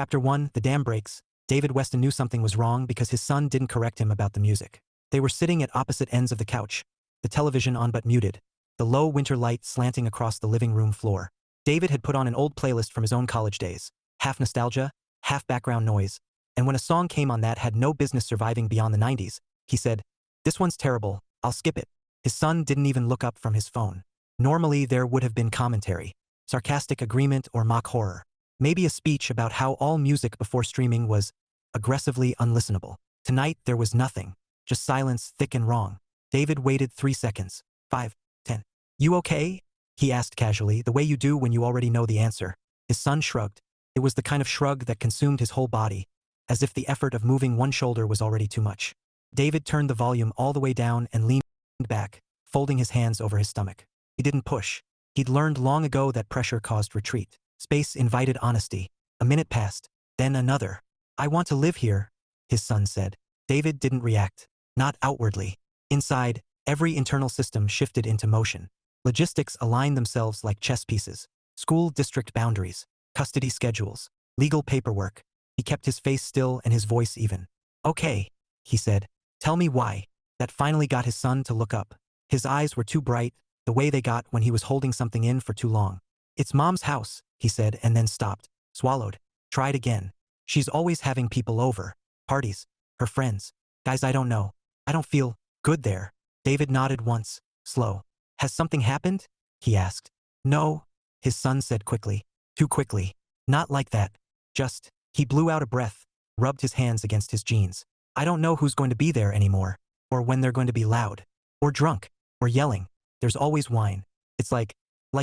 Chapter 1, The Dam Breaks. David Weston knew something was wrong because his son didn't correct him about the music. They were sitting at opposite ends of the couch, the television on but muted, the low winter light slanting across the living room floor. David had put on an old playlist from his own college days, half nostalgia, half background noise, and when a song came on that had no business surviving beyond the 90s, he said, "This one's terrible, I'll skip it." His son didn't even look up from his phone. Normally there would have been commentary, sarcastic agreement or mock horror. Maybe a speech about how all music before streaming was aggressively unlistenable. Tonight there was nothing, just silence thick and wrong. David waited 3 seconds. 5, 10. "You okay?" he asked casually, the way you do when you already know the answer. His son shrugged. It was the kind of shrug that consumed his whole body, as if the effort of moving one shoulder was already too much. David turned the volume all the way down and leaned back, folding his hands over his stomach. He didn't push. He'd learned long ago that pressure caused retreat. Space invited honesty. A minute passed, then another. "I want to live here," his son said. David didn't react. Not outwardly. Inside, every internal system shifted into motion. Logistics aligned themselves like chess pieces. School district boundaries, custody schedules, legal paperwork. He kept his face still and his voice even. "Okay," he said. "Tell me why." That finally got his son to look up. His eyes were too bright, the way they got when he was holding something in for too long. "It's Mom's house," he said, and then stopped, swallowed, tried again. "She's always having people over. Parties. Her friends. Guys I don't know. I don't feel good there." David nodded once, slow. "Has something happened?" he asked. "No," his son said quickly. Too quickly. "Not like that. Just," he blew out a breath, rubbed his hands against his jeans. "I don't know who's going to be there anymore, or when they're going to be loud, or drunk, or yelling. There's always wine. It's like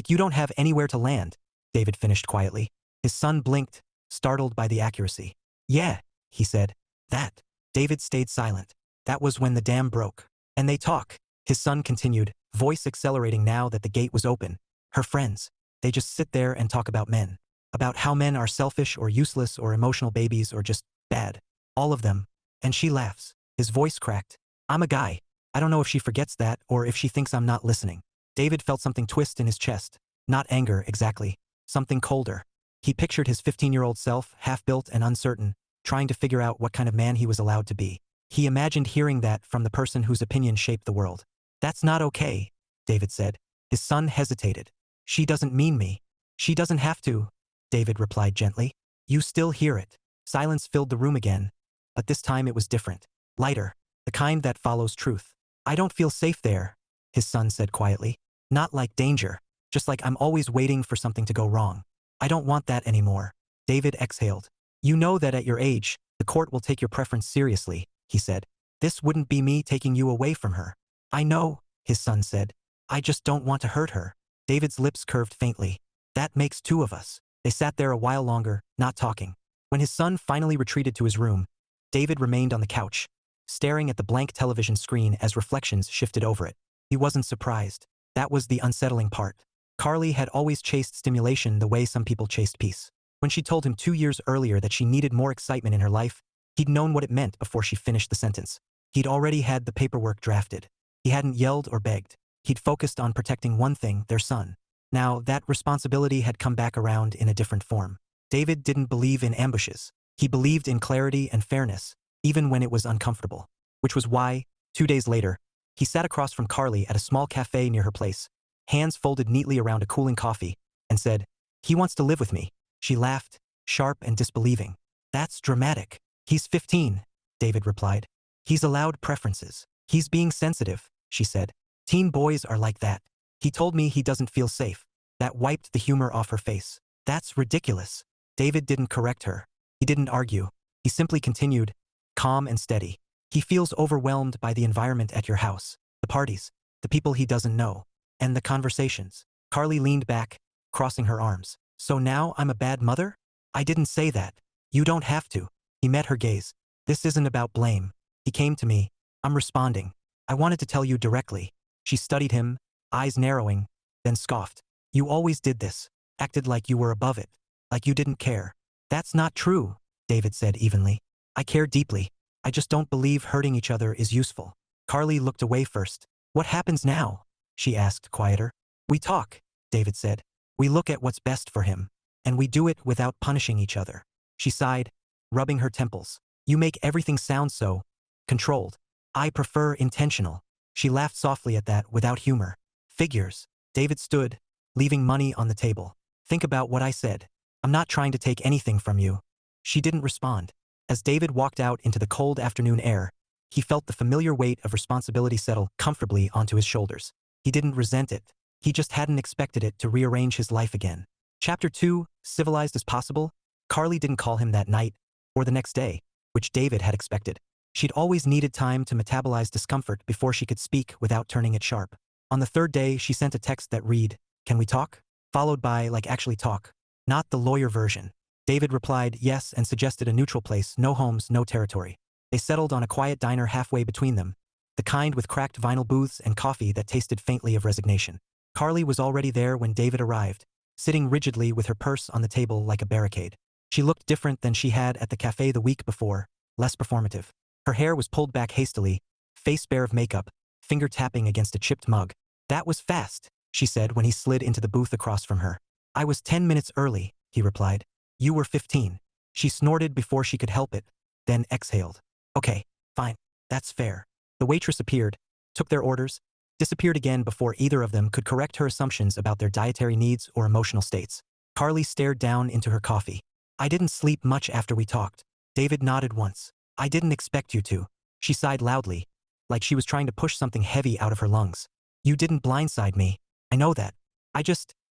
you don't have anywhere to land," David finished quietly. His son blinked, startled by the accuracy. "Yeah," he said. "That." David stayed silent. "That was when the dam broke. And they talk," his son continued, voice accelerating now that the gate was open. "Her friends. They just sit there and talk about men. About how men are selfish or useless or emotional babies or just bad. All of them. And she laughs." His voice cracked. "I'm a guy. I don't know if she forgets that or if she thinks I'm not listening." David felt something twist in his chest. Not anger, exactly. Something colder. He pictured his 15-year-old self, half-built and uncertain, trying to figure out what kind of man he was allowed to be. He imagined hearing that from the person whose opinion shaped the world. "That's not okay," David said. His son hesitated. "She doesn't mean me." "She doesn't have to," David replied gently. "You still hear it." Silence filled the room again, but this time it was different. Lighter. The kind that follows truth. "I don't feel safe there," his son said quietly. "Not like danger. Just like I'm always waiting for something to go wrong. I don't want that anymore." David exhaled. "You know that at your age, the court will take your preference seriously," he said. "This wouldn't be me taking you away from her." "I know," his son said. "I just don't want to hurt her." David's lips curved faintly. "That makes 2 of us." They sat there a while longer, not talking. When his son finally retreated to his room, David remained on the couch, staring at the blank television screen as reflections shifted over it. He wasn't surprised. That was the unsettling part. Carly had always chased stimulation the way some people chased peace. When she told him 2 years earlier that she needed more excitement in her life, he'd known what it meant before she finished the sentence. He'd already had the paperwork drafted. He hadn't yelled or begged. He'd focused on protecting one thing, their son. Now, that responsibility had come back around in a different form. David didn't believe in ambushes. He believed in clarity and fairness, even when it was uncomfortable. Which was why, 2 days later, he sat across from Carly at a small cafe near her place, hands folded neatly around a cooling coffee, and said, "He wants to live with me." She laughed, sharp and disbelieving. "That's dramatic." "He's 15, David replied. "He's allowed preferences. He's being sensitive," she said. "Teen boys are like that. He told me he doesn't feel safe." That wiped the humor off her face. "That's ridiculous." David didn't correct her. He didn't argue. He simply continued, calm and steady. "He feels overwhelmed by the environment at your house, the parties, the people he doesn't know, and the conversations." Carly leaned back, crossing her arms. "So now I'm a bad mother?" "I didn't say that. You don't have to." He met her gaze. "This isn't about blame." He came to me. "I'm responding. I wanted to tell you directly." She studied him, eyes narrowing, then scoffed. "You always did this. Acted like you were above it. Like you didn't care." "That's not true," David said evenly. "I care deeply. I just don't believe hurting each other is useful." Carly looked away first. "What happens now?" she asked, quieter. "We talk," David said. "We look at what's best for him. And we do it without punishing each other." She sighed, rubbing her temples. You make everything sound so controlled. I prefer intentional. She laughed softly at that without humor. Figures. David stood, leaving money on the table. Think about what I said. I'm not trying to take anything from you. She didn't respond. As David walked out into the cold afternoon air, he felt the familiar weight of responsibility settle comfortably onto his shoulders. He didn't resent it. He just hadn't expected it to rearrange his life again. Chapter 2, Civilized as Possible? Carly didn't call him that night, or the next day, which David had expected. She'd always needed time to metabolize discomfort before she could speak without turning it sharp. On the third day, she sent a text that read, "Can we talk?" Followed by, like actually talk. Not the lawyer version. David replied yes and suggested a neutral place, no homes, no territory. They settled on a quiet diner halfway between them, the kind with cracked vinyl booths and coffee that tasted faintly of resignation. Carly was already there when David arrived, sitting rigidly with her purse on the table like a barricade. She looked different than she had at the cafe the week before, less performative. Her hair was pulled back hastily, face bare of makeup, finger tapping against a chipped mug. "That was fast," she said when he slid into the booth across from her. "I was 10 minutes early," he replied. "You were 15. She snorted before she could help it, then exhaled. "Okay, fine. That's fair." The waitress appeared, took their orders, disappeared again before either of them could correct her assumptions about their dietary needs or emotional states. Carly stared down into her coffee. "I didn't sleep much after we talked." David nodded once. "I didn't expect you to." She sighed loudly, like she was trying to push something heavy out of her lungs. "You didn't blindside me. I know that.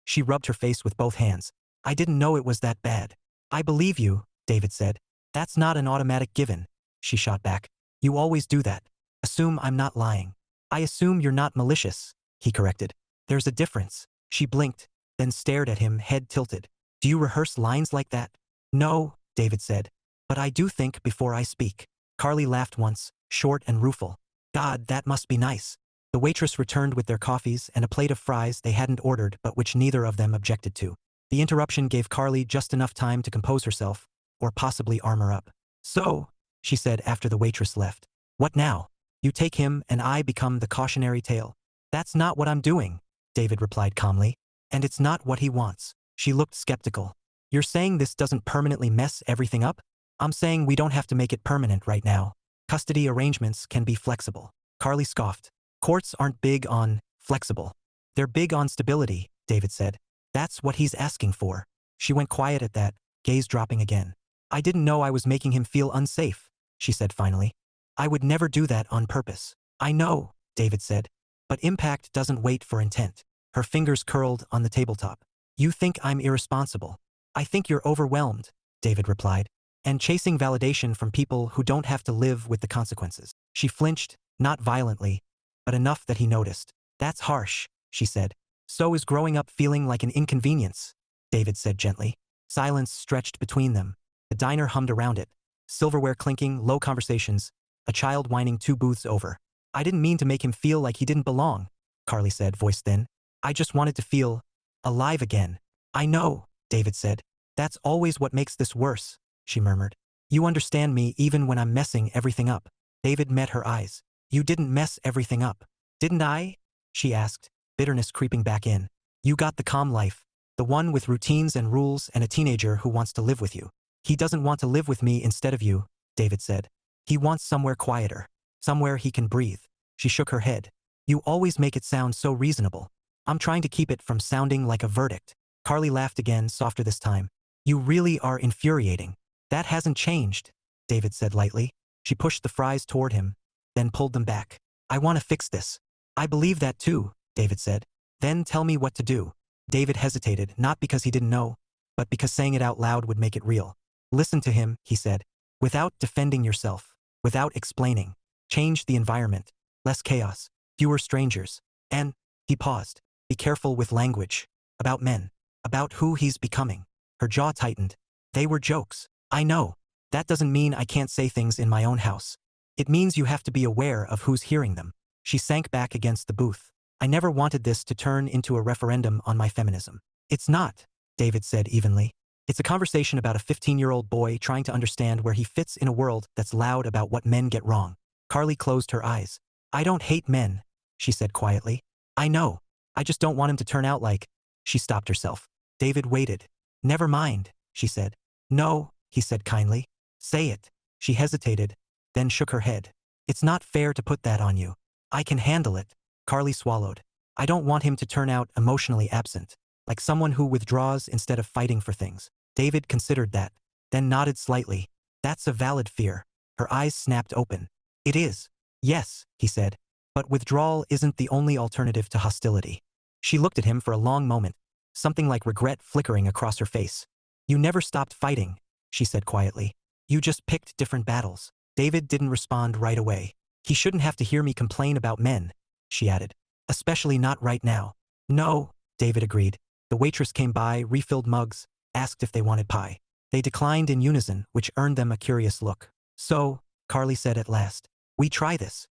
She rubbed her face with both hands. "I didn't know it was that bad." "I believe you," David said. "That's not an automatic given," she shot back. "You always do that. Assume I'm not lying." "I assume you're not malicious," he corrected. "There's a difference." She blinked, then stared at him, head tilted. "Do you rehearse lines like that?" "No," David said. "But I do think before I speak." Carly laughed once, short and rueful. "God, that must be nice." The waitress returned with their coffees and a plate of fries they hadn't ordered but which neither of them objected to. The interruption gave Carly just enough time to compose herself, or possibly armor up. "So," she said after the waitress left. "What now? You take him and I become the cautionary tale." "That's not what I'm doing," David replied calmly. "And it's not what he wants." She looked skeptical. "You're saying this doesn't permanently mess everything up?" "I'm saying we don't have to make it permanent right now. Custody arrangements can be flexible." Carly scoffed. "Courts aren't big on flexible. They're big on stability," David said. "That's what he's asking for." She went quiet at that, gaze dropping again. "I didn't know I was making him feel unsafe," she said finally. "I would never do that on purpose." "I know," David said. "But impact doesn't wait for intent." Her fingers curled on the tabletop. "You think I'm irresponsible." "I think you're overwhelmed," David replied, "and chasing validation from people who don't have to live with the consequences." She flinched, not violently, but enough that he noticed. "That's harsh," she said. "So is growing up feeling like an inconvenience," David said gently. Silence stretched between them. The diner hummed around it. Silverware clinking, low conversations, a child whining 2 booths over. "I didn't mean to make him feel like he didn't belong," Carly said, voice thin. "I just wanted to feel alive again." "I know," David said. "That's always what makes this worse," she murmured. "You understand me even when I'm messing everything up." David met her eyes. "You didn't mess everything up." "Didn't I?" she asked, bitterness creeping back in. "You got the calm life, the one with routines and rules and a teenager who wants to live with you." "He doesn't want to live with me instead of you," David said. "He wants somewhere quieter, somewhere he can breathe." She shook her head. "You always make it sound so reasonable." "I'm trying to keep it from sounding like a verdict." Carly laughed again, softer this time. "You really are infuriating." "That hasn't changed," David said lightly. She pushed the fries toward him, then pulled them back. "I want to fix this." "I believe that too," David said. "Then tell me what to do." David hesitated, not because he didn't know, but because saying it out loud would make it real. "Listen to him," he said. "Without defending yourself. Without explaining. Change the environment. Less chaos. Fewer strangers. And," he paused, "be careful with language. About men. About who he's becoming." Her jaw tightened. "They were jokes." "I know. That doesn't mean I can't say things in my own house. It means you have to be aware of who's hearing them." She sank back against the booth. "I never wanted this to turn into a referendum on my feminism." "It's not," David said evenly. "It's a conversation about a 15-year-old boy trying to understand where he fits in a world that's loud about what men get wrong." Carly closed her eyes. "I don't hate men," she said quietly. "I know. I just don't want him to turn out like—" She stopped herself. David waited. "Never mind," she said. "No, he said kindly. Say it. She hesitated, then shook her head. It's not fair to put that on you. I can handle it. Carly swallowed. I don't want him to turn out emotionally absent, like someone who withdraws instead of fighting for things. David considered that, then nodded slightly. That's a valid fear. Her eyes snapped open. It is. Yes, he said. But withdrawal isn't the only alternative to hostility. She looked at him for a long moment, something like regret flickering across her face. You never stopped fighting, she said quietly. You just picked different battles. David didn't respond right away. He shouldn't have to hear me complain about men, she added. Especially not right now. No, David agreed. The waitress came by, refilled mugs, asked if they wanted pie. They declined in unison, which earned them a curious look. So, Carly said at last. We try this,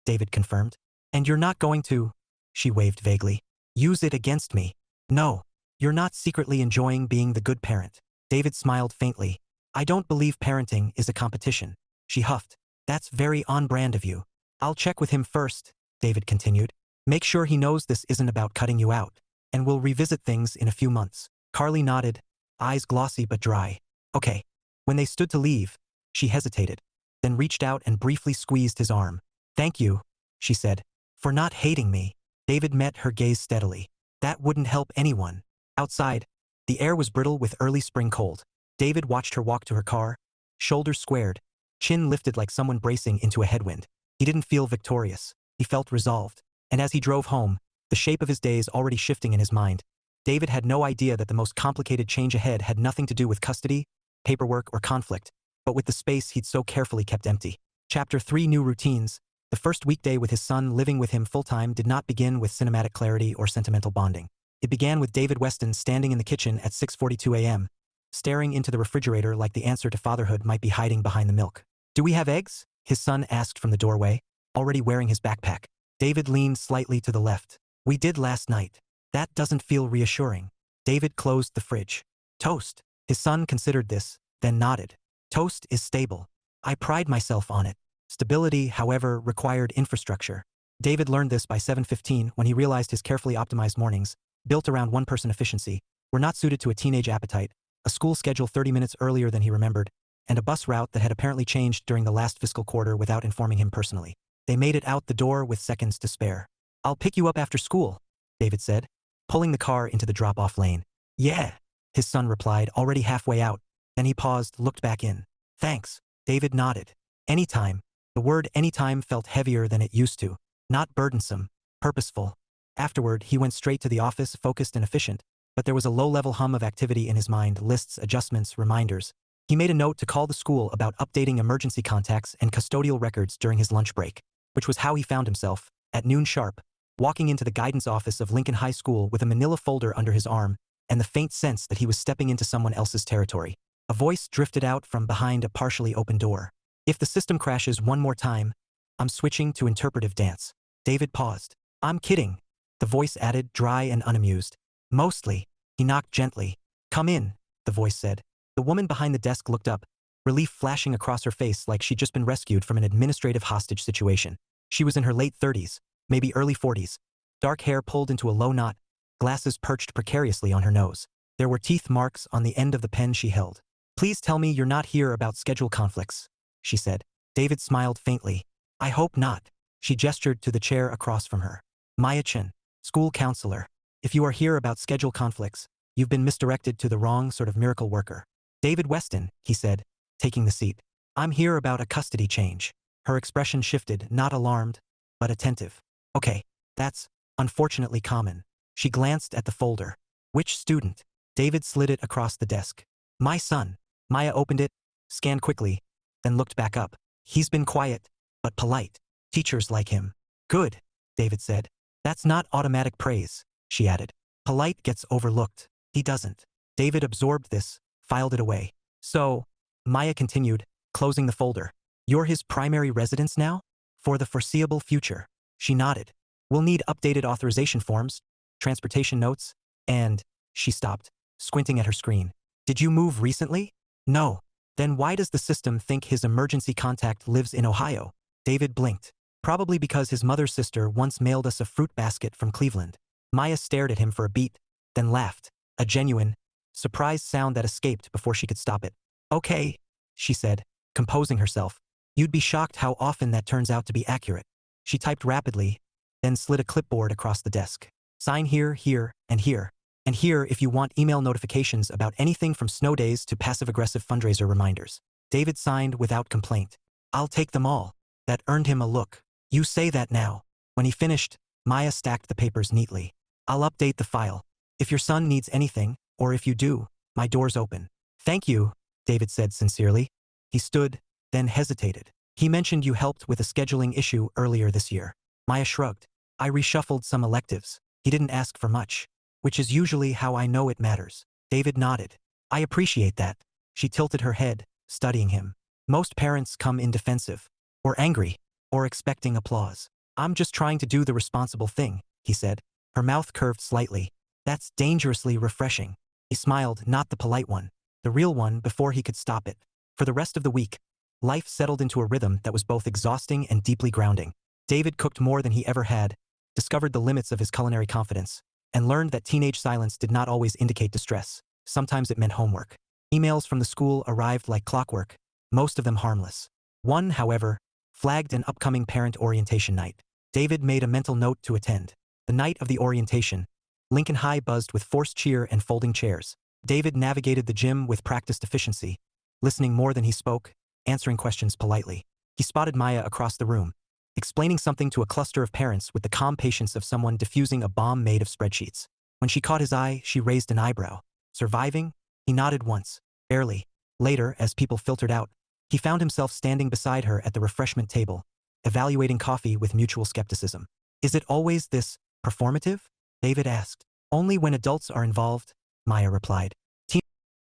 David confirmed. And you're not going to, she waved vaguely. Use it against me. No. You're not secretly enjoying being the good parent. David smiled faintly. I don't believe parenting is a competition. She huffed. That's very on-brand of you. I'll check with him first, David continued. Make sure he knows this isn't about cutting you out. And we'll revisit things in a few months. Carly nodded, eyes glossy but dry. Okay. When they stood to leave, she hesitated, then reached out and briefly squeezed his arm. Thank you, she said, for not hating me. David met her gaze steadily. That wouldn't help anyone. Outside, the air was brittle with early spring cold. David watched her walk to her car, shoulders squared, chin lifted like someone bracing into a headwind. He didn't feel victorious. He felt resolved. And as he drove home, the shape of his days already shifting in his mind, David had no idea that the most complicated change ahead had nothing to do with custody, paperwork, or conflict, but with the space he'd so carefully kept empty. Chapter 3: New Routines. The first weekday with his son living with him full-time did not begin with cinematic clarity or sentimental bonding. It began with David Weston standing in the kitchen at 6:42 a.m., staring into the refrigerator like the answer to fatherhood might be hiding behind the milk. Do we have eggs? His son asked from the doorway, already wearing his backpack. David leaned slightly to the left. We did last night. That doesn't feel reassuring. David closed the fridge. Toast. His son considered this, then nodded. Toast is stable. I pride myself on it. Stability, however, required infrastructure. David learned this by 7:15 when he realized his carefully optimized mornings, built around one-person efficiency, were not suited to a teenage appetite, a school schedule 30 minutes earlier than he remembered, and a bus route that had apparently changed during the last fiscal quarter without informing him personally. They made it out the door with seconds to spare. I'll pick you up after school, David said, pulling the car into the drop-off lane. Yeah, his son replied, already halfway out. Then he paused, looked back in. Thanks, David nodded. Anytime. The word anytime felt heavier than it used to. Not burdensome, purposeful. Afterward, he went straight to the office, focused and efficient, but there was a low-level hum of activity in his mind, lists, adjustments, reminders. He made a note to call the school about updating emergency contacts and custodial records during his lunch break, which was how he found himself, at noon sharp, walking into the guidance office of Lincoln High School with a manila folder under his arm and the faint sense that he was stepping into someone else's territory. A voice drifted out from behind a partially open door. If the system crashes one more time, I'm switching to interpretive dance. David paused. I'm kidding, the voice added, dry and unamused. Mostly. He knocked gently. Come in, the voice said. The woman behind the desk looked up, relief flashing across her face like she'd just been rescued from an administrative hostage situation. She was in her late 30s, maybe early 40s. Dark hair pulled into a low knot, glasses perched precariously on her nose. There were teeth marks on the end of the pen she held. Please tell me you're not here about schedule conflicts, she said. David smiled faintly. I hope not. She gestured to the chair across from her. Maya Chen, school counselor. If you are here about schedule conflicts, you've been misdirected to the wrong sort of miracle worker. David Weston, he said, taking the seat. I'm here about a custody change. Her expression shifted, not alarmed, but attentive. Okay, that's unfortunately common. She glanced at the folder. Which student? David slid it across the desk. My son. Maya opened it, scanned quickly, then looked back up. He's been quiet, but polite. Teachers like him. Good, David said. That's not automatic praise, she added. Polite gets overlooked. He doesn't. David absorbed this, filed it away. So, Maya continued, closing the folder. You're his primary residence now? For the foreseeable future. She nodded. We'll need updated authorization forms, transportation notes, and, she stopped, squinting at her screen. Did you move recently? No. Then why does the system think his emergency contact lives in Ohio? David blinked. Probably because his mother's sister once mailed us a fruit basket from Cleveland. Maya stared at him for a beat, then laughed. A genuine, surprised sound that escaped before she could stop it. Okay, she said, composing herself. You'd be shocked how often that turns out to be accurate. She typed rapidly, then slid a clipboard across the desk. Sign here, here, and here. And here if you want email notifications about anything from snow days to passive-aggressive fundraiser reminders. David signed without complaint. I'll take them all. That earned him a look. You say that now. When he finished, Maya stacked the papers neatly. I'll update the file. If your son needs anything, or if you do, my door's open. Thank you, David said sincerely. He stood, then hesitated. He mentioned you helped with a scheduling issue earlier this year. Maya shrugged. I reshuffled some electives. He didn't ask for much, which is usually how I know it matters. David nodded. I appreciate that. She tilted her head, studying him. Most parents come in defensive, or angry, or expecting applause. I'm just trying to do the responsible thing, he said. Her mouth curved slightly. That's dangerously refreshing. He smiled, not the polite one, the real one, before he could stop it. For the rest of the week, life settled into a rhythm that was both exhausting and deeply grounding. David cooked more than he ever had, discovered the limits of his culinary confidence, and learned that teenage silence did not always indicate distress. Sometimes it meant homework. Emails from the school arrived like clockwork, most of them harmless. One, however, flagged an upcoming parent orientation night. David made a mental note to attend. The night of the orientation, Lincoln High buzzed with forced cheer and folding chairs. David navigated the gym with practiced efficiency, listening more than he spoke, answering questions politely. He spotted Maya across the room, explaining something to a cluster of parents with the calm patience of someone diffusing a bomb made of spreadsheets. When she caught his eye, she raised an eyebrow. Surviving? He nodded once, barely. Later, as people filtered out, he found himself standing beside her at the refreshment table, evaluating coffee with mutual skepticism. Is it always this performative? David asked. Only when adults are involved, Maya replied.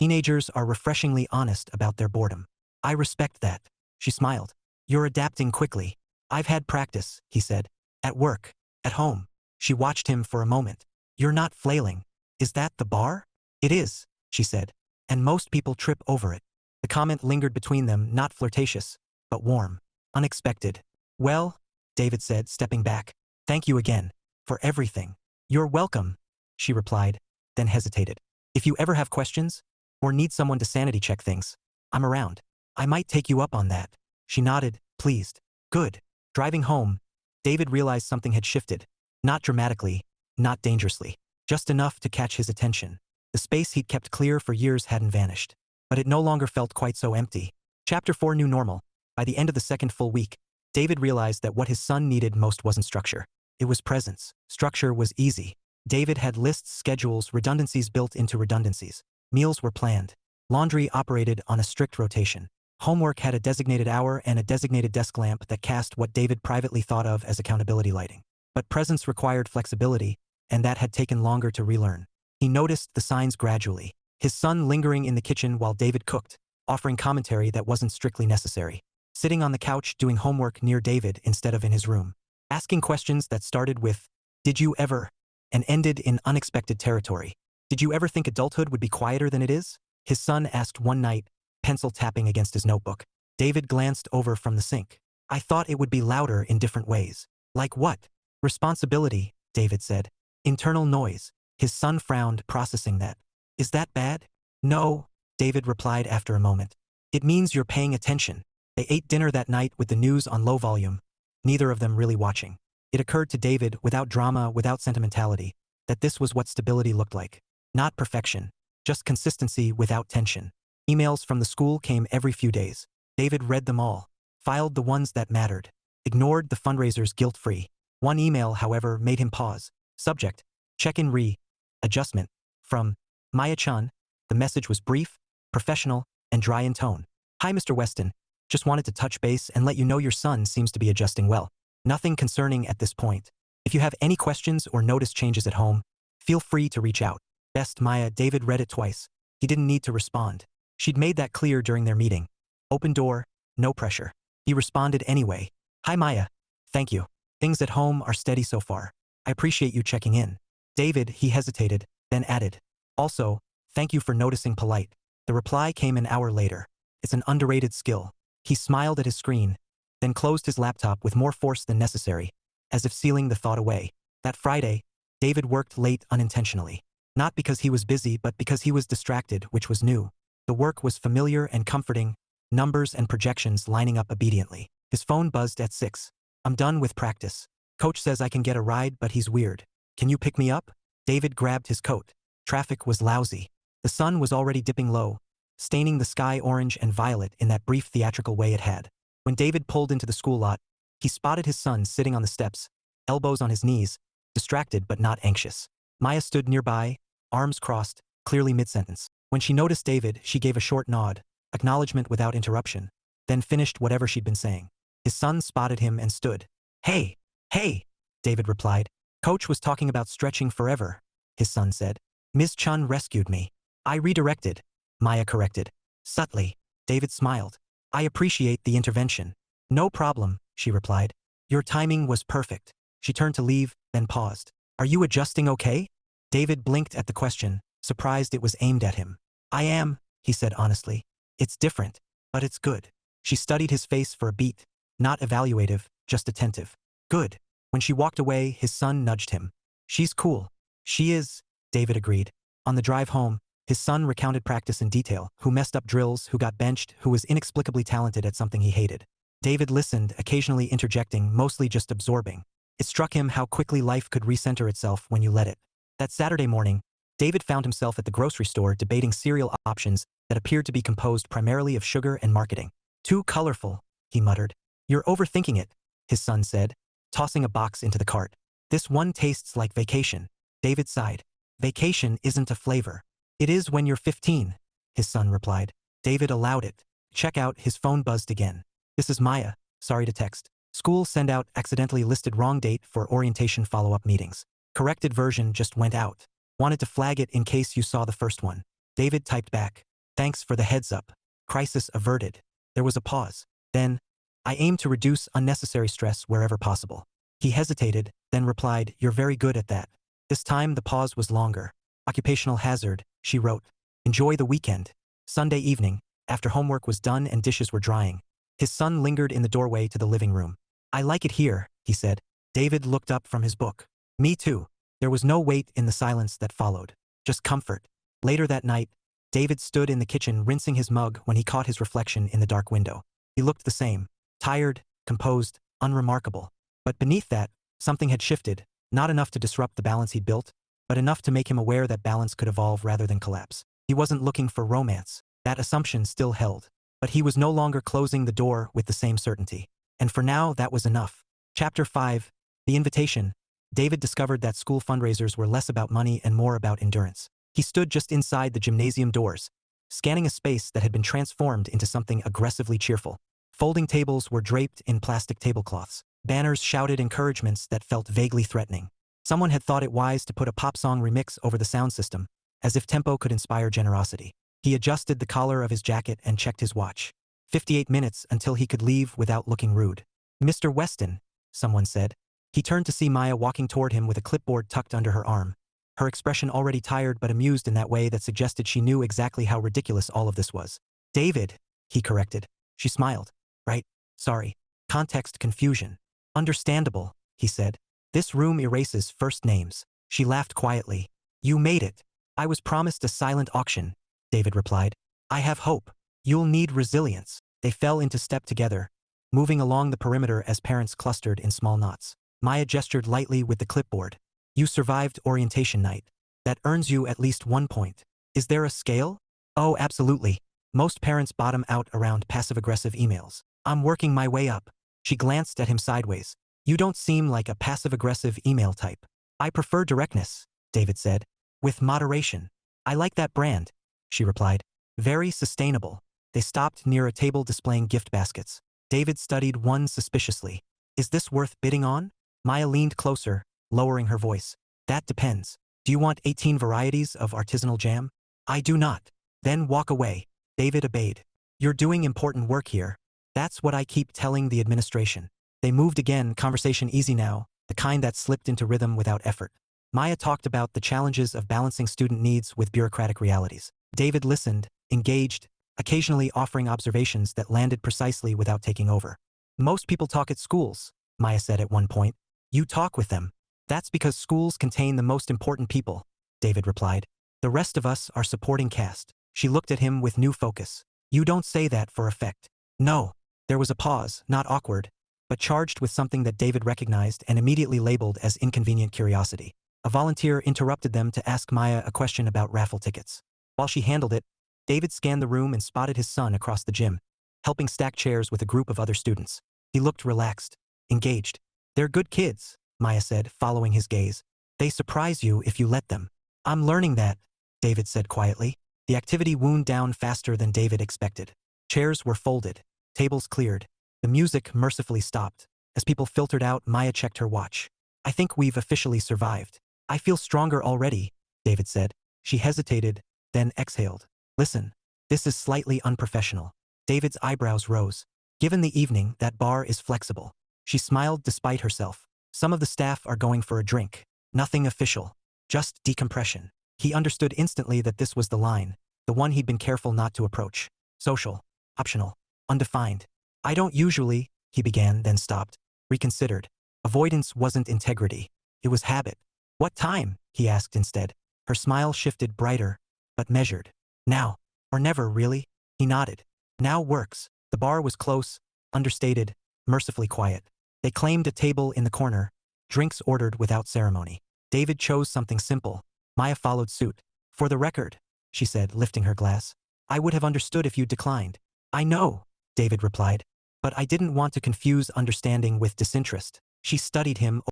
Teenagers are refreshingly honest about their boredom. I respect that. She smiled. You're adapting quickly. I've had practice, he said. At work, at home. She watched him for a moment. You're not flailing. Is that the bar? It is, she said. And most people trip over it. The comment lingered between them, not flirtatious, but warm. Unexpected. Well, David said, stepping back. Thank you again. For everything. You're welcome, she replied, then hesitated. If you ever have questions, or need someone to sanity check things, I'm around. I might take you up on that. She nodded, pleased. Good. Driving home, David realized something had shifted. Not dramatically, not dangerously. Just enough to catch his attention. The space he'd kept clear for years hadn't vanished. But it no longer felt quite so empty. Chapter 4 New Normal. By the end of the second full week, David realized that what his son needed most wasn't structure. It was presence. Structure was easy. David had lists, schedules, redundancies built into redundancies. Meals were planned. Laundry operated on a strict rotation. Homework had a designated hour and a designated desk lamp that cast what David privately thought of as accountability lighting. But presence required flexibility, and that had taken longer to relearn. He noticed the signs gradually. His son lingering in the kitchen while David cooked, offering commentary that wasn't strictly necessary. Sitting on the couch doing homework near David instead of in his room. Asking questions that started with, did you ever, and ended in unexpected territory. Did you ever think adulthood would be quieter than it is? His son asked one night, pencil tapping against his notebook. David glanced over from the sink. I thought it would be louder in different ways. Like what? Responsibility, David said. Internal noise. His son frowned, processing that. Is that bad? No, David replied after a moment. It means you're paying attention. They ate dinner that night with the news on low volume, neither of them really watching. It occurred to David, without drama, without sentimentality, that this was what stability looked like. Not perfection, just consistency without tension. Emails from the school came every few days. David read them all, filed the ones that mattered, ignored the fundraisers guilt-free. One email, however, made him pause. Subject, check-in adjustment. From Maya-chan. The message was brief, professional, and dry in tone. Hi, Mr. Weston. Just wanted to touch base and let you know your son seems to be adjusting well. Nothing concerning at this point. If you have any questions or notice changes at home, feel free to reach out. Best Maya. David read it twice. He didn't need to respond. She'd made that clear during their meeting. Open door, no pressure. He responded anyway. Hi Maya. Thank you. Things at home are steady so far. I appreciate you checking in. David, he hesitated, then added. Also, thank you for noticing polite. The reply came an hour later. It's an underrated skill. He smiled at his screen, then closed his laptop with more force than necessary, as if sealing the thought away. That Friday, David worked late unintentionally. Not because he was busy, but because he was distracted, which was new. The work was familiar and comforting, numbers and projections lining up obediently. His phone buzzed at 6. I'm done with practice. Coach says I can get a ride, but he's weird. Can you pick me up? David grabbed his coat. Traffic was lousy. The sun was already dipping low, staining the sky orange and violet in that brief theatrical way it had. When David pulled into the school lot, he spotted his son sitting on the steps, elbows on his knees, distracted but not anxious. Maya stood nearby, arms crossed, clearly mid-sentence. When she noticed David, she gave a short nod, acknowledgement without interruption, then finished whatever she'd been saying. His son spotted him and stood. Hey, hey, David replied. Coach was talking about stretching forever, his son said. Ms. Chun rescued me. I redirected, Maya corrected. Subtly, David smiled. I appreciate the intervention. No problem, she replied. Your timing was perfect. She turned to leave, then paused. Are you adjusting okay? David blinked at the question, surprised it was aimed at him. I am, he said honestly. It's different, but it's good. She studied his face for a beat, not evaluative, just attentive. Good. When she walked away, his son nudged him. She's cool. She is, David agreed. On the drive home, his son recounted practice in detail, who messed up drills, who got benched, who was inexplicably talented at something he hated. David listened, occasionally interjecting, mostly just absorbing. It struck him how quickly life could recenter itself when you let it. That Saturday morning, David found himself at the grocery store debating cereal options that appeared to be composed primarily of sugar and marketing. Too colorful, he muttered. You're overthinking it, his son said, tossing a box into the cart. This one tastes like vacation. David sighed. Vacation isn't a flavor. It is when you're 15, his son replied. David allowed it. Check out, his phone buzzed again. This is Maya, sorry to text. School send out accidentally listed wrong date for orientation follow-up meetings. Corrected version just went out. Wanted to flag it in case you saw the first one. David typed back. Thanks for the heads up. Crisis averted. There was a pause. Then, I aim to reduce unnecessary stress wherever possible. He hesitated, then replied, You're very good at that. This time the pause was longer. Occupational hazard, she wrote. Enjoy the weekend. Sunday evening, after homework was done and dishes were drying. His son lingered in the doorway to the living room. I like it here, he said. David looked up from his book. Me too. There was no weight in the silence that followed. Just comfort. Later that night, David stood in the kitchen rinsing his mug when he caught his reflection in the dark window. He looked the same. Tired, composed, unremarkable. But beneath that, something had shifted, not enough to disrupt the balance he'd built, but enough to make him aware that balance could evolve rather than collapse. He wasn't looking for romance. That assumption still held. But he was no longer closing the door with the same certainty. And for now, that was enough. Chapter 5. The Invitation. David discovered that school fundraisers were less about money and more about endurance. He stood just inside the gymnasium doors, scanning a space that had been transformed into something aggressively cheerful. Folding tables were draped in plastic tablecloths. Banners shouted encouragements that felt vaguely threatening. Someone had thought it wise to put a pop song remix over the sound system, as if tempo could inspire generosity. He adjusted the collar of his jacket and checked his watch. 58 minutes until he could leave without looking rude. Mr. Weston, someone said. He turned to see Maya walking toward him with a clipboard tucked under her arm. Her expression already tired but amused in that way that suggested she knew exactly how ridiculous all of this was. David, he corrected. She smiled. Right, sorry. Context confusion. Understandable, he said. This room erases first names. She laughed quietly. You made it. I was promised a silent auction, David replied. I have hope. You'll need resilience. They fell into step together, moving along the perimeter as parents clustered in small knots. Maya gestured lightly with the clipboard. You survived orientation night. That earns you at least 1 point. Is there a scale? Oh, absolutely. Most parents bottom out around passive-aggressive emails. I'm working my way up. She glanced at him sideways. You don't seem like a passive-aggressive email type. I prefer directness, David said. With moderation. I like that brand, she replied. Very sustainable. They stopped near a table displaying gift baskets. David studied one suspiciously. Is this worth bidding on? Maya leaned closer, lowering her voice. That depends. Do you want 18 varieties of artisanal jam? I do not. Then walk away. David obeyed. You're doing important work here. That's what I keep telling the administration. They moved again, conversation easy now, the kind that slipped into rhythm without effort. Maya talked about the challenges of balancing student needs with bureaucratic realities. David listened, engaged, occasionally offering observations that landed precisely without taking over. Most people talk at schools, Maya said at one point. You talk with them. That's because schools contain the most important people. David replied. The rest of us are supporting cast. She looked at him with new focus. You don't say that for effect. No. There was a pause, not awkward, but charged with something that David recognized and immediately labeled as inconvenient curiosity. A volunteer interrupted them to ask Maya a question about raffle tickets. While she handled it, David scanned the room and spotted his son across the gym, helping stack chairs with a group of other students. He looked relaxed, engaged. They're good kids, Maya said, following his gaze. They surprise you if you let them. I'm learning that, David said quietly. The activity wound down faster than David expected. Chairs were folded, tables cleared. The music mercifully stopped. As people filtered out, Maya checked her watch. I think we've officially survived. I feel stronger already, David said. She hesitated, then exhaled. Listen, this is slightly unprofessional. David's eyebrows rose. Given the evening, that bar is flexible. She smiled despite herself. Some of the staff are going for a drink. Nothing official. Just decompression. He understood instantly that this was the line, the one he'd been careful not to approach. Social. Optional. Undefined. I don't usually, he began, then stopped. Reconsidered. Avoidance wasn't integrity. It was habit. What time? He asked instead. Her smile shifted brighter, but measured. Now. Or never, really? He nodded. Now works. The bar was close, understated, mercifully quiet. They claimed a table in the corner, drinks ordered without ceremony. David chose something simple. Maya followed suit. For the record, she said, lifting her glass. I would have understood if you declined. I know, David replied. But I didn't want to confuse understanding with disinterest. She studied him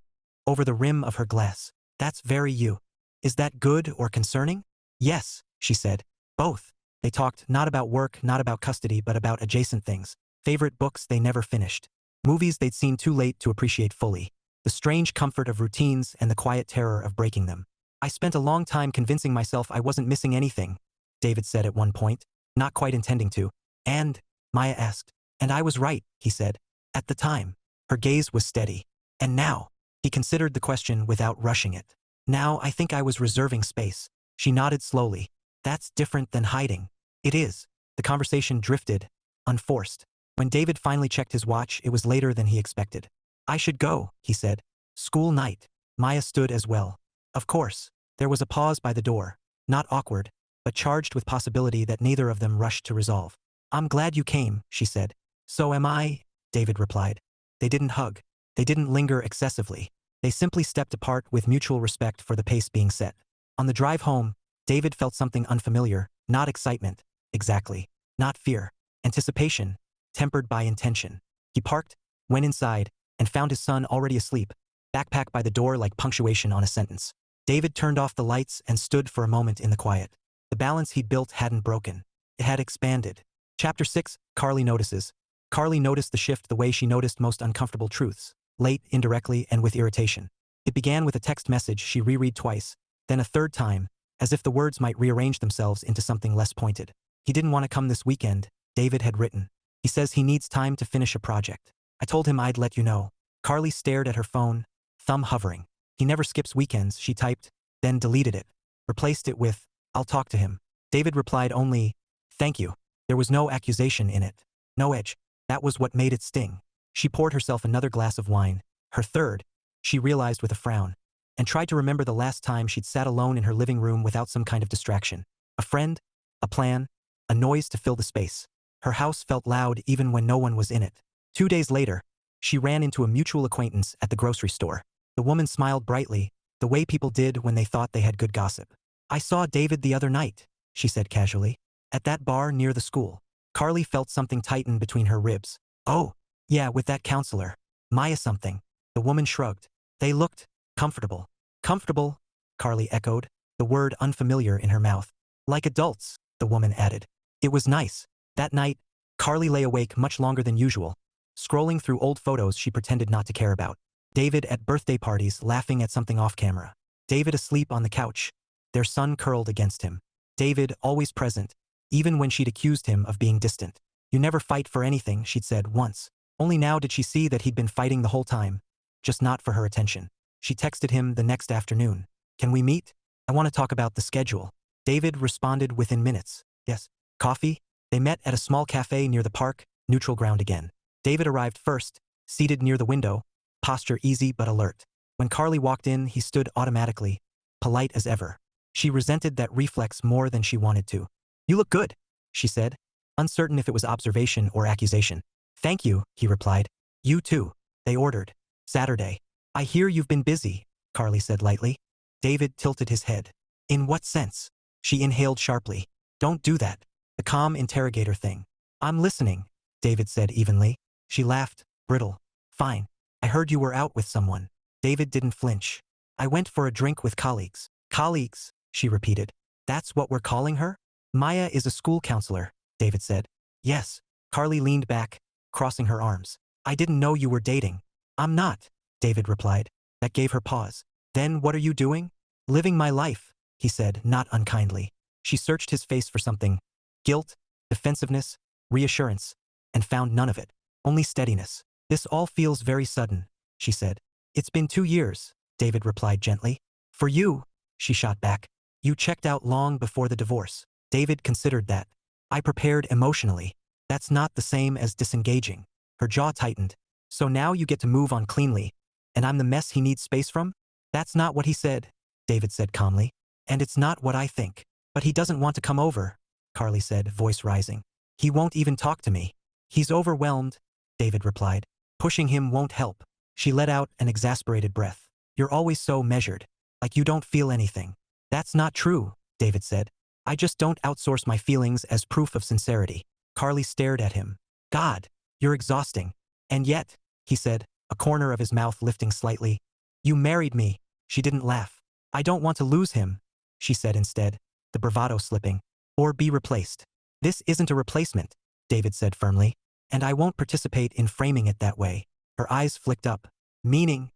over the rim of her glass. That's very you. Is that good or concerning? Yes, she said. Both. They talked not about work, not about custody, but about adjacent things. Favorite books they never finished. Movies they'd seen too late to appreciate fully. The strange comfort of routines and the quiet terror of breaking them. I spent a long time convincing myself I wasn't missing anything, David said at one point, not quite intending to. And, Maya asked. And I was right, he said. At the time. Her gaze was steady. And now? He considered the question without rushing it. Now I think I was reserving space. She nodded slowly. That's different than hiding. It is. The conversation drifted, unforced. When David finally checked his watch, it was later than he expected. I should go, he said. School night. Maya stood as well. Of course. There was a pause by the door. Not awkward, but charged with possibility that neither of them rushed to resolve. I'm glad you came, she said. So am I, David replied. They didn't hug. They didn't linger excessively. They simply stepped apart with mutual respect for the pace being set. On the drive home, David felt something unfamiliar, not excitement, exactly, not fear, anticipation, tempered by intention. He parked, went inside, and found his son already asleep, backpack by the door like punctuation on a sentence. David turned off the lights and stood for a moment in the quiet. The balance he'd built hadn't broken. It had expanded. Chapter 6, Carly notices. Carly noticed the shift the way she noticed most uncomfortable truths, late, indirectly, and with irritation. It began with a text message she reread twice, then a third time, as if the words might rearrange themselves into something less pointed. He didn't want to come this weekend, David had written. He says he needs time to finish a project. I told him I'd let you know. Carly stared at her phone, thumb hovering. He never skips weekends, she typed, then deleted it. Replaced it with, I'll talk to him. David replied only, thank you. There was no accusation in it. No edge. That was what made it sting. She poured herself another glass of wine, her third, she realized with a frown, and tried to remember the last time she'd sat alone in her living room without some kind of distraction. A friend, a plan, a noise to fill the space. Her house felt loud even when no one was in it. 2 days later, she ran into a mutual acquaintance at the grocery store. The woman smiled brightly, the way people did when they thought they had good gossip. I saw David the other night, she said casually, at that bar near the school. Carly felt something tighten between her ribs. Oh, yeah, with that counselor. Maya something. The woman shrugged. They looked comfortable. Comfortable, Carly echoed, the word unfamiliar in her mouth. Like adults, the woman added. It was nice. That night, Carly lay awake much longer than usual, scrolling through old photos she pretended not to care about. David at birthday parties laughing at something off camera. David asleep on the couch, their son curled against him. David always present, even when she'd accused him of being distant. You never fight for anything, she'd said once. Only now did she see that he'd been fighting the whole time, just not for her attention. She texted him the next afternoon. Can we meet? I want to talk about the schedule. David responded within minutes. Yes. Coffee? They met at a small cafe near the park, neutral ground again. David arrived first, seated near the window, posture easy but alert. When Carly walked in, he stood automatically, polite as ever. She resented that reflex more than she wanted to. "You look good," she said, uncertain if it was observation or accusation. "Thank you," he replied. "You too," they ordered. Saturday. "I hear you've been busy," Carly said lightly. David tilted his head. "In what sense?" She inhaled sharply. "Don't do that. The calm interrogator thing." "I'm listening," David said evenly. She laughed, brittle. "Fine. I heard you were out with someone." David didn't flinch. "I went for a drink with colleagues." "Colleagues," she repeated. "That's what we're calling her?" "Maya is a school counselor," David said. "Yes." Carly leaned back, crossing her arms. "I didn't know you were dating." "I'm not," David replied. That gave her pause. "Then what are you doing?" "Living my life," he said, not unkindly. She searched his face for something. Guilt, defensiveness, reassurance, and found none of it. Only steadiness. "This all feels very sudden," she said. "It's been 2 years," David replied gently. "For you," she shot back. "You checked out long before the divorce." David considered that. "I prepared emotionally. That's not the same as disengaging." Her jaw tightened. "So now you get to move on cleanly, and I'm the mess he needs space from?" "That's not what he said," David said calmly. "And it's not what I think." "But he doesn't want to come over," Carly said, voice rising. "He won't even talk to me." "He's overwhelmed," David replied. "Pushing him won't help." She let out an exasperated breath. "You're always so measured. Like you don't feel anything." "That's not true," David said. "I just don't outsource my feelings as proof of sincerity." Carly stared at him. "God, you're exhausting." "And yet," he said, a corner of his mouth lifting slightly, "you married me." She didn't laugh. "I don't want to lose him," she said instead, the bravado slipping. "Or be replaced." "This isn't a replacement," David said firmly. "And I won't participate in framing it that way." Her eyes flicked up. "Meaning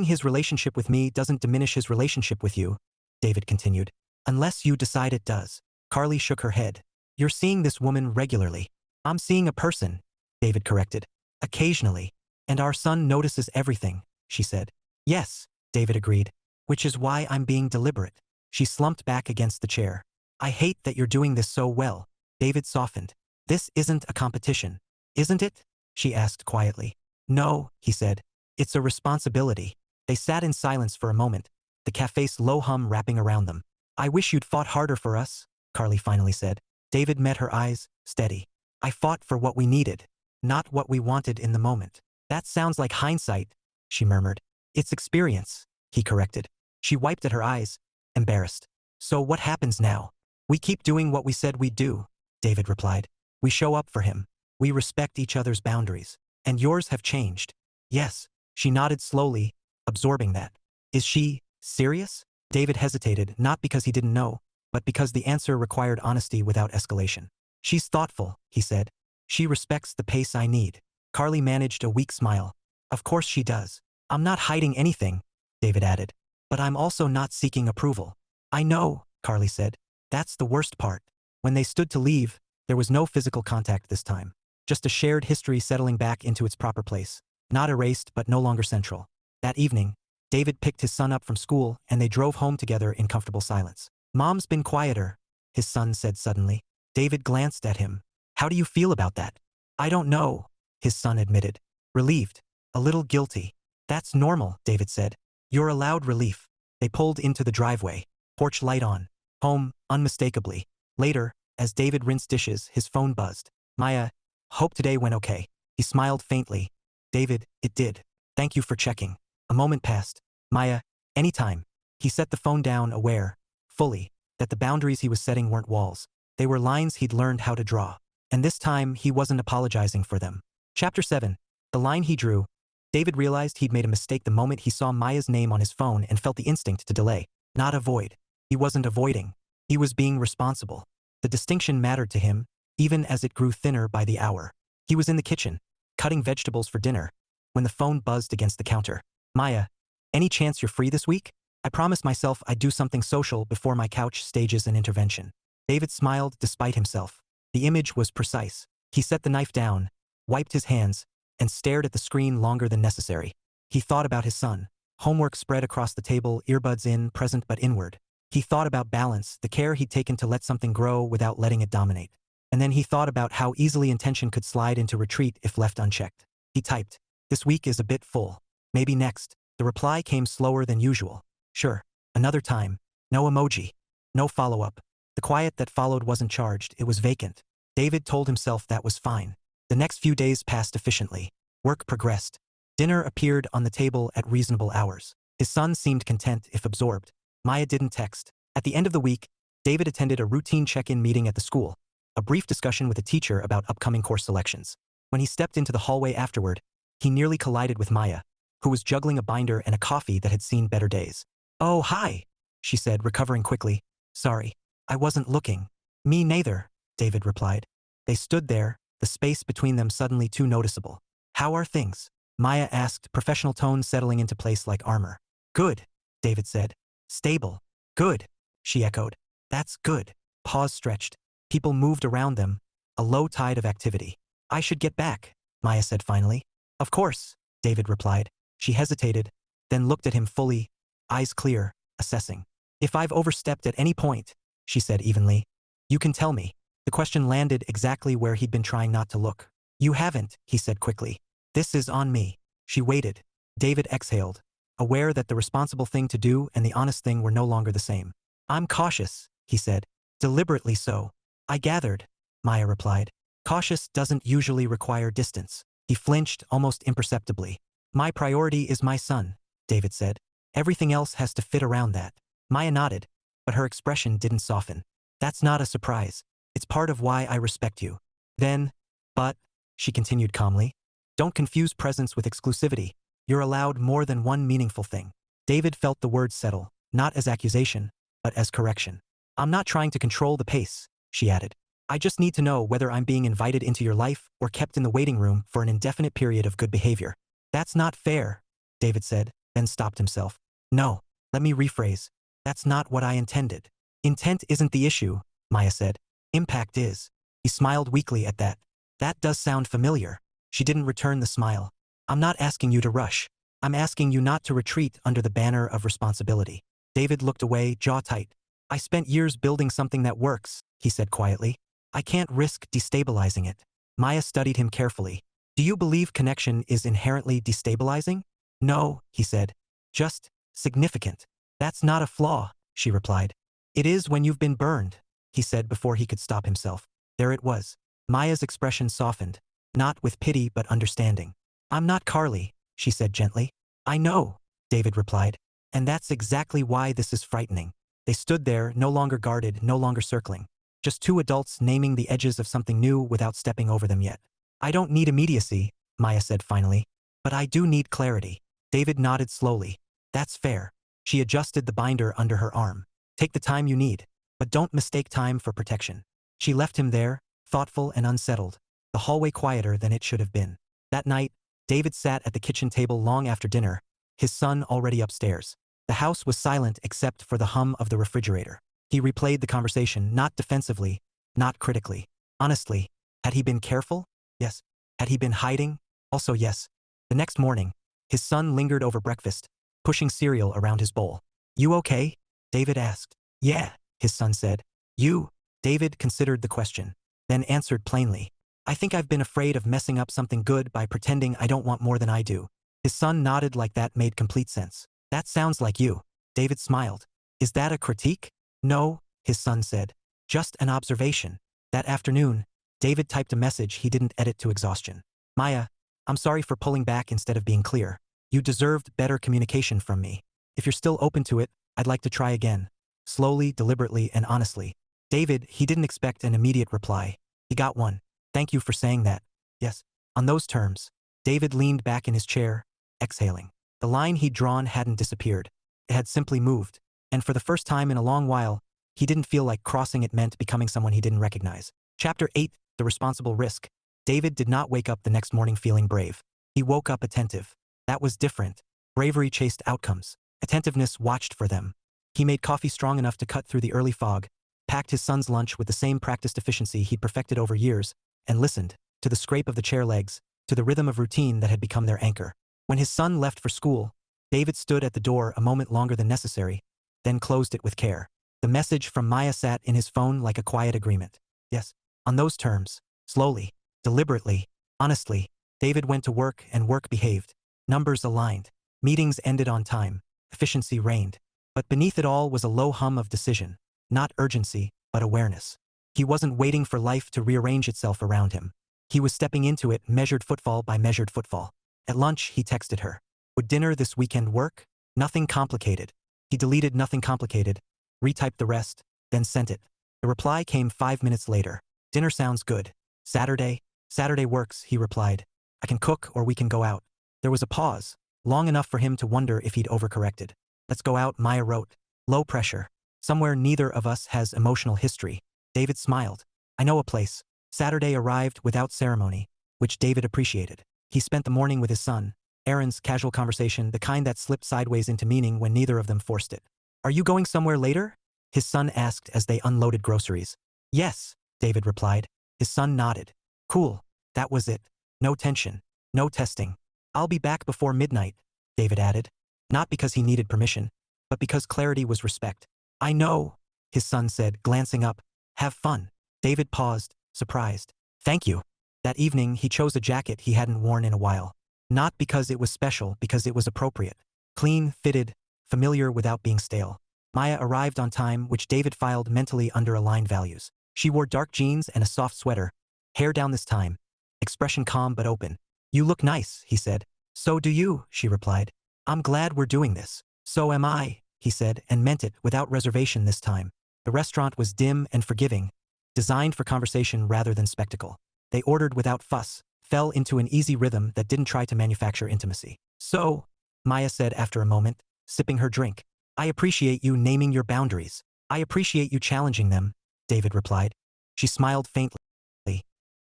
his relationship with me doesn't diminish his relationship with you," David continued. "Unless you decide it does." Carly shook her head. "You're seeing this woman regularly." "I'm seeing a person," David corrected. "Occasionally. And our son notices everything," she said. "Yes," David agreed. "Which is why I'm being deliberate." She slumped back against the chair. "I hate that you're doing this so well." David softened. "This isn't a competition, isn't it?" she asked quietly. "No," he said. "It's a responsibility." They sat in silence for a moment, the cafe's low hum wrapping around them. "I wish you'd fought harder for us," Carly finally said. David met her eyes, steady. "I fought for what we needed, not what we wanted in the moment." "That sounds like hindsight," she murmured. "It's experience," he corrected. She wiped at her eyes, embarrassed. "So what happens now?" "We keep doing what we said we'd do," David replied. "We show up for him. We respect each other's boundaries. And yours have changed." "Yes." She nodded slowly, absorbing that. "Is she serious?" David hesitated, not because he didn't know, but because the answer required honesty without escalation. "She's thoughtful," he said. "She respects the pace I need." Carly managed a weak smile. "Of course she does." "I'm not hiding anything," David added. "But I'm also not seeking approval." "I know," Carly said. "That's the worst part." When they stood to leave, there was no physical contact this time. Just a shared history settling back into its proper place. Not erased, but no longer central. That evening, David picked his son up from school and they drove home together in comfortable silence. "Mom's been quieter," his son said suddenly. David glanced at him. "How do you feel about that?" "I don't know," his son admitted. Relieved. A little guilty. "That's normal," David said. "You're allowed relief." They pulled into the driveway. Porch light on. Home, unmistakably. Later, as David rinsed dishes, his phone buzzed. "Maya, hope today went okay." He smiled faintly. "David, it did. Thank you for checking." A moment passed. "Maya, anytime." He set the phone down, aware, fully, that the boundaries he was setting weren't walls. They were lines he'd learned how to draw. And this time, he wasn't apologizing for them. Chapter 7. The line he drew. David realized he'd made a mistake the moment he saw Maya's name on his phone and felt the instinct to delay, not avoid. He wasn't avoiding. He was being responsible. The distinction mattered to him, even as it grew thinner by the hour. He was in the kitchen, cutting vegetables for dinner, when the phone buzzed against the counter. "Maya, any chance you're free this week? I promised myself I'd do something social before my couch stages an intervention." David smiled despite himself. The image was precise. He set the knife down, wiped his hands, and stared at the screen longer than necessary. He thought about his son. Homework spread across the table, earbuds in, present but inward. He thought about balance, the care he'd taken to let something grow without letting it dominate. And then he thought about how easily intention could slide into retreat if left unchecked. He typed, "This week is a bit full. Maybe next." The reply came slower than usual. "Sure. Another time." No emoji. No follow-up. The quiet that followed wasn't charged, it was vacant. David told himself that was fine. The next few days passed efficiently. Work progressed. Dinner appeared on the table at reasonable hours. His son seemed content if absorbed. Maya didn't text. At the end of the week, David attended a routine check-in meeting at the school, a brief discussion with a teacher about upcoming course selections. When he stepped into the hallway afterward, he nearly collided with Maya, who was juggling a binder and a coffee that had seen better days. "Oh, hi," she said, recovering quickly. "Sorry, I wasn't looking." "Me neither," David replied. They stood there, the space between them suddenly too noticeable. "How are things?" Maya asked, professional tone settling into place like armor. "Good," David said. "Stable." "Good," she echoed. "That's good." Pause stretched. People moved around them, a low tide of activity. "I should get back," Maya said finally. "Of course," David replied. She hesitated, then looked at him fully, eyes clear, assessing. "If I've overstepped at any point," she said evenly, "you can tell me." The question landed exactly where he'd been trying not to look. "You haven't," he said quickly. "This is on me." She waited. David exhaled, aware that the responsible thing to do and the honest thing were no longer the same. "I'm cautious," he said. "Deliberately so." "I gathered," Maya replied. "Cautious doesn't usually require distance." He flinched almost imperceptibly. "My priority is my son," David said. "Everything else has to fit around that." Maya nodded, but her expression didn't soften. "That's not a surprise. It's part of why I respect you." "Then, but," she continued calmly, "don't confuse presence with exclusivity. You're allowed more than one meaningful thing." David felt the words settle, not as accusation, but as correction. "I'm not trying to control the pace," she added. "I just need to know whether I'm being invited into your life or kept in the waiting room for an indefinite period of good behavior." "That's not fair," David said, then stopped himself. "No, let me rephrase. That's not what I intended." "Intent isn't the issue," Maya said. "Impact is." He smiled weakly at that. "That does sound familiar." She didn't return the smile. "I'm not asking you to rush. I'm asking you not to retreat under the banner of responsibility." David looked away, jaw tight. "I spent years building something that works," he said quietly. "I can't risk destabilizing it." Maya studied him carefully. "Do you believe connection is inherently destabilizing?" "No," he said. "Just significant." "That's not a flaw," she replied. "It is when you've been burned," he said before he could stop himself. There it was. Maya's expression softened, not with pity but understanding. "I'm not Carly," she said gently. "I know," David replied. "And that's exactly why this is frightening." They stood there, no longer guarded, no longer circling. Just two adults naming the edges of something new without stepping over them yet. "I don't need immediacy," Maya said finally. "But I do need clarity." David nodded slowly. "That's fair." She adjusted the binder under her arm. "Take the time you need, but don't mistake time for protection." She left him there, thoughtful and unsettled, the hallway quieter than it should have been. That night, David sat at the kitchen table long after dinner, his son already upstairs. The house was silent except for the hum of the refrigerator. He replayed the conversation, not defensively, not critically. Honestly, had he been careful? Yes. Had he been hiding? Also yes. The next morning, his son lingered over breakfast, pushing cereal around his bowl. "You okay?" David asked. "Yeah," his son said. "You?" David considered the question, then answered plainly. "I think I've been afraid of messing up something good by pretending I don't want more than I do." His son nodded like that made complete sense. "That sounds like you." David smiled. "Is that a critique?" "No," his son said. "Just an observation." That afternoon, David typed a message he didn't edit to exhaustion. "Maya, I'm sorry for pulling back instead of being clear. You deserved better communication from me. If you're still open to it, I'd like to try again." Slowly, deliberately, and honestly. David, he didn't expect an immediate reply. He got one. "Thank you for saying that." "Yes." On those terms, David leaned back in his chair, exhaling. The line he'd drawn hadn't disappeared. It had simply moved. And for the first time in a long while, he didn't feel like crossing it meant becoming someone he didn't recognize. Chapter 8, The Responsible Risk. David did not wake up the next morning feeling brave. He woke up attentive. That was different. Bravery chased outcomes. Attentiveness watched for them. He made coffee strong enough to cut through the early fog, packed his son's lunch with the same practiced efficiency he'd perfected over years, and listened, to the scrape of the chair legs, to the rhythm of routine that had become their anchor. When his son left for school, David stood at the door a moment longer than necessary, then closed it with care. The message from Maya sat in his phone like a quiet agreement. Yes. On those terms, slowly, deliberately, honestly, David went to work and work behaved. Numbers aligned. Meetings ended on time. Efficiency reigned. But beneath it all was a low hum of decision. not urgency, but awareness. He wasn't waiting for life to rearrange itself around him. He was stepping into it measured footfall by measured footfall. At lunch, he texted her. Would dinner this weekend work? Nothing complicated. He deleted nothing complicated, retyped the rest, then sent it. The reply came 5 minutes later. Dinner sounds good. Saturday? Saturday works, he replied. I can cook or we can go out. There was a pause, long enough for him to wonder if he'd overcorrected. Let's go out, Maya wrote. Low pressure. Somewhere neither of us has emotional history. David smiled. I know a place. Saturday arrived without ceremony, which David appreciated. He spent the morning with his son. Aaron's casual conversation, the kind that slipped sideways into meaning when neither of them forced it. Are you going somewhere later? His son asked as they unloaded groceries. Yes, David replied. His son nodded. Cool. That was it. No tension. No testing. I'll be back before midnight, David added. Not because he needed permission, but because clarity was respect. I know, his son said, glancing up. Have fun. David paused, surprised. Thank you. That evening, he chose a jacket he hadn't worn in a while. Not because it was special, because it was appropriate. Clean, fitted, familiar without being stale. Maya arrived on time, which David filed mentally under aligned values. She wore dark jeans and a soft sweater. Hair down this time. Expression calm but open. You look nice, he said. So do you, she replied. I'm glad we're doing this. So am I, he said, and meant it without reservation this time. The restaurant was dim and forgiving, designed for conversation rather than spectacle. They ordered without fuss, fell into an easy rhythm that didn't try to manufacture intimacy. So, Maya said after a moment, sipping her drink. I appreciate you naming your boundaries. I appreciate you challenging them, David replied. She smiled faintly.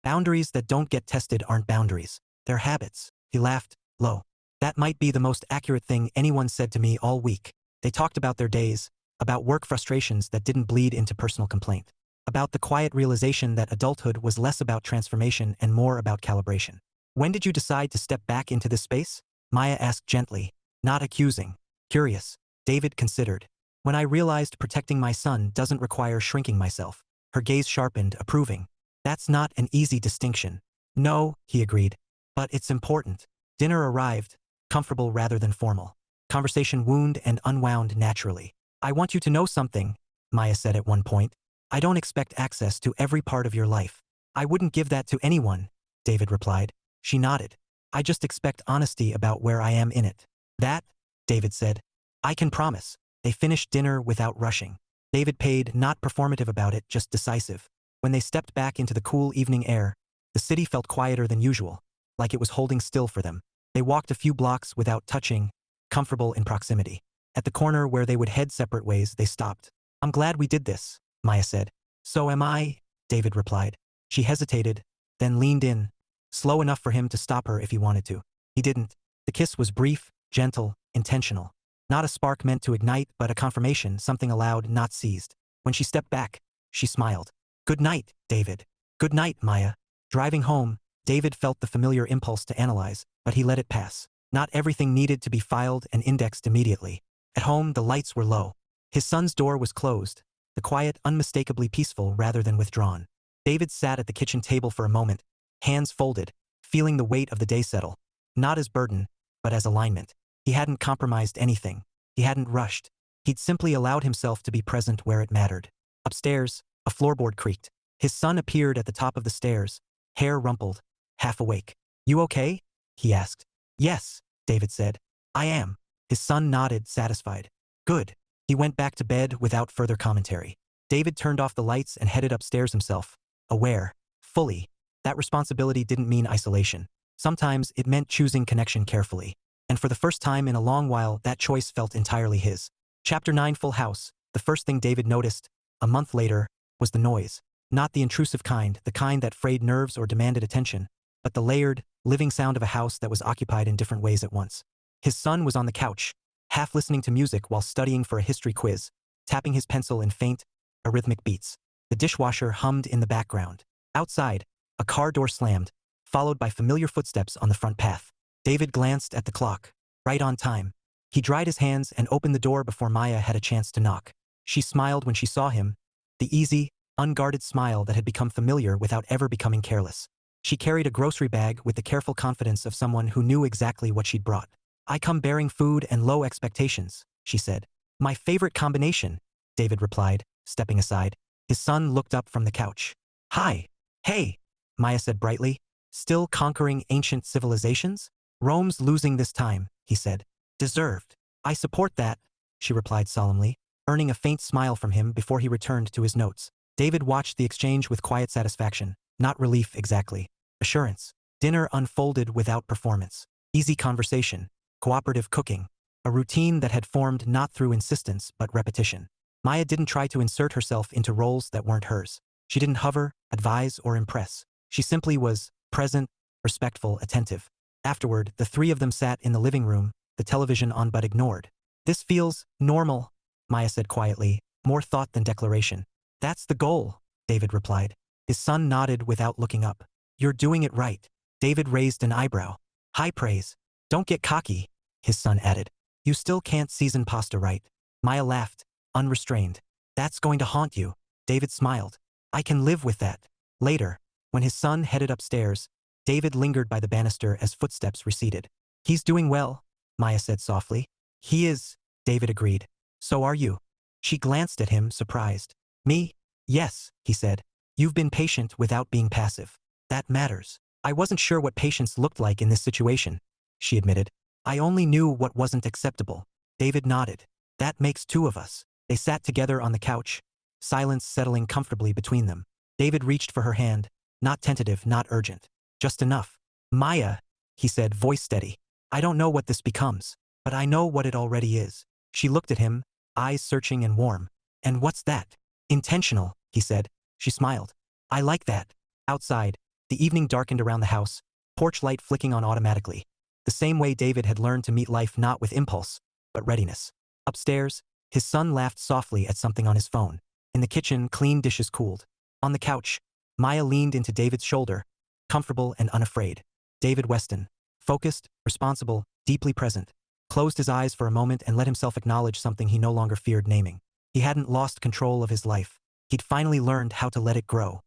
Boundaries that don't get tested aren't boundaries. They're habits. He laughed, low. That might be the most accurate thing anyone said to me all week. They talked about their days, about work frustrations that didn't bleed into personal complaint, about the quiet realization that adulthood was less about transformation and more about calibration. When did you decide to step back into this space? Maya asked gently, not accusing, curious. David considered. When I realized protecting my son doesn't require shrinking myself. Her gaze sharpened, approving. That's not an easy distinction. No, he agreed. But it's important. Dinner arrived, comfortable rather than formal. Conversation wound and unwound naturally. I want you to know something, Maya said at one point. I don't expect access to every part of your life. I wouldn't give that to anyone, David replied. She nodded. I just expect honesty about where I am in it. That, David said. I can promise. They finished dinner without rushing. David paid, not performative about it, just decisive. When they stepped back into the cool evening air, the city felt quieter than usual, like it was holding still for them. They walked a few blocks without touching, comfortable in proximity. At the corner where they would head separate ways, they stopped. I'm glad we did this, Maya said. So am I, David replied. She hesitated, then leaned in, slow enough for him to stop her if he wanted to. He didn't. The kiss was brief, gentle, intentional. Not a spark meant to ignite, but a confirmation, something allowed, not seized. When she stepped back, she smiled. Good night, David. Good night, Maya. Driving home, David felt the familiar impulse to analyze, but he let it pass. Not everything needed to be filed and indexed immediately. At home, the lights were low. His son's door was closed, the quiet unmistakably peaceful rather than withdrawn. David sat at the kitchen table for a moment, hands folded, feeling the weight of the day settle. Not as burden, but as alignment. He hadn't compromised anything. He hadn't rushed. He'd simply allowed himself to be present where it mattered. Upstairs, a floorboard creaked. His son appeared at the top of the stairs, hair rumpled, half awake. You okay? He asked. Yes, David said. I am. His son nodded, satisfied. Good. He went back to bed without further commentary. David turned off the lights and headed upstairs himself, aware, fully. That responsibility didn't mean isolation. Sometimes it meant choosing connection carefully. And for the first time in a long while, that choice felt entirely his. Chapter 9 Full House. The first thing David noticed, a month later, was the noise. Not the intrusive kind, the kind that frayed nerves or demanded attention, but the layered, living sound of a house that was occupied in different ways at once. His son was on the couch, half listening to music while studying for a history quiz, tapping his pencil in faint, arrhythmic beats. The dishwasher hummed in the background. Outside, a car door slammed, followed by familiar footsteps on the front path. David glanced at the clock. Right on time. He dried his hands and opened the door before Maya had a chance to knock. She smiled when she saw him, the easy, unguarded smile that had become familiar without ever becoming careless. She carried a grocery bag with the careful confidence of someone who knew exactly what she'd brought. I come bearing food and low expectations, she said. My favorite combination, David replied, stepping aside. His son looked up from the couch. Hi. Hey, Maya said brightly. Still conquering ancient civilizations? Rome's losing this time, he said. Deserved. I support that, she replied solemnly, earning a faint smile from him before he returned to his notes. David watched the exchange with quiet satisfaction, not relief exactly. Assurance. Dinner unfolded without performance. Easy conversation. Cooperative cooking. A routine that had formed not through insistence but repetition. Maya didn't try to insert herself into roles that weren't hers. She didn't hover, advise, or impress. She simply was present, respectful, attentive. Afterward, the three of them sat in the living room, the television on but ignored. This feels normal, Maya said quietly, more thought than declaration. That's the goal, David replied. His son nodded without looking up. You're doing it right. David raised an eyebrow. High praise. Don't get cocky, his son added. You still can't season pasta right. Maya laughed, unrestrained. That's going to haunt you. David smiled. I can live with that. Later, when his son headed upstairs, David lingered by the banister as footsteps receded. He's doing well, Maya said softly. He is, David agreed. So are you. She glanced at him, surprised. Me? Yes, he said. You've been patient without being passive. That matters. I wasn't sure what patience looked like in this situation, she admitted. I only knew what wasn't acceptable. David nodded. That makes two of us. They sat together on the couch, silence settling comfortably between them. David reached for her hand, not tentative, not urgent. Just enough. Maya, he said, voice steady. I don't know what this becomes, but I know what it already is. She looked at him, eyes searching and warm. And what's that? Intentional, he said. She smiled. I like that. Outside, the evening darkened around the house, porch light flicking on automatically. The same way David had learned to meet life not with impulse, but readiness. Upstairs, his son laughed softly at something on his phone. In the kitchen, clean dishes cooled. On the couch, Maya leaned into David's shoulder, comfortable and unafraid. David Weston, focused, responsible, deeply present, closed his eyes for a moment and let himself acknowledge something he no longer feared naming. He hadn't lost control of his life. He'd finally learned how to let it grow.